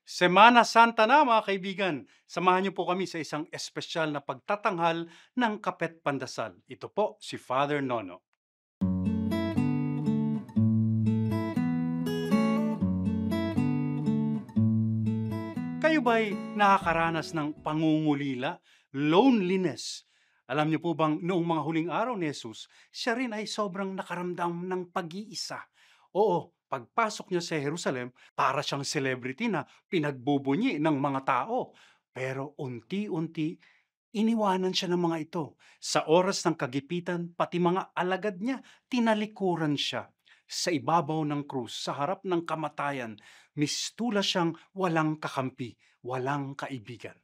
Semana Santa na mga kaibigan. Samahan niyo po kami sa isang espesyal na pagtatanghal ng Kapet Pandasal. Ito po si Father Nono. Kayo ba'y nakakaranas ng pangungulila, loneliness? Alam niyo po bang noong mga huling araw ni Jesus, siya rin ay sobrang nakaramdam ng pag-iisa. Oo, pagpasok niya sa Jerusalem, para siyang celebrity na pinagbubunyi ng mga tao. Pero unti-unti, iniwanan siya ng mga ito. Sa oras ng kagipitan, pati mga alagad niya, tinalikuran siya. Sa ibabaw ng krus, sa harap ng kamatayan, mistula siyang walang kakampi, walang kaibigan.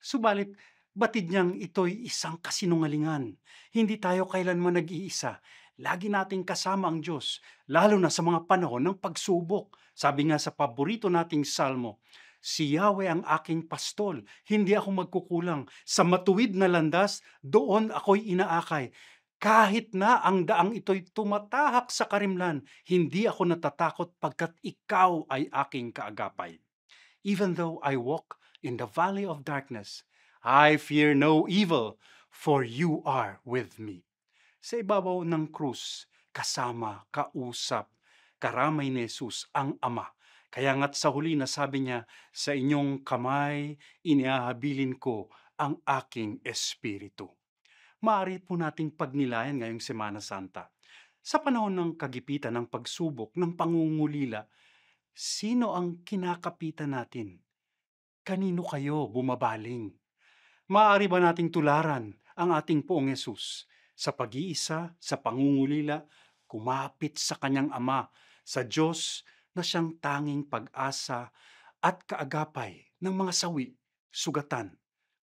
Subalit, batid niyang ito'y isang kasinungalingan. Hindi tayo kailanman nag-iisa. Lagi nating kasama ang Diyos, lalo na sa mga panahon ng pagsubok. Sabi nga sa paborito nating salmo, si Yahweh ang aking pastol, hindi ako magkukulang. Sa matuwid na landas, doon ako'y inaakay. Kahit na ang daang ito'y tumatahak sa karimlan, hindi ako natatakot pagkat ikaw ay aking kaagapay. Even though I walk in the valley of darkness, I fear no evil, for you are with me. Sa ibabaw ng krus, kasama, kausap, karamay ni Jesus ang Ama. Kaya nga't sa huli na sabi niya, sa inyong kamay iniahabilin ko ang aking espiritu. Maaari po nating pagnilayan ngayong Semana Santa. Sa panahon ng kagipitan, ng pagsubok, ng pangungulila, sino ang kinakapitan natin? Kanino kayo bumabaling? Maaari ba nating tularan ang ating Poong Yesus sa pag-iisa, sa pangungulila, kumapit sa kanyang Ama, sa Diyos na siyang tanging pag-asa at kaagapay ng mga sawi, sugatan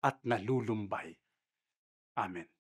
at nalulumbay. Amen.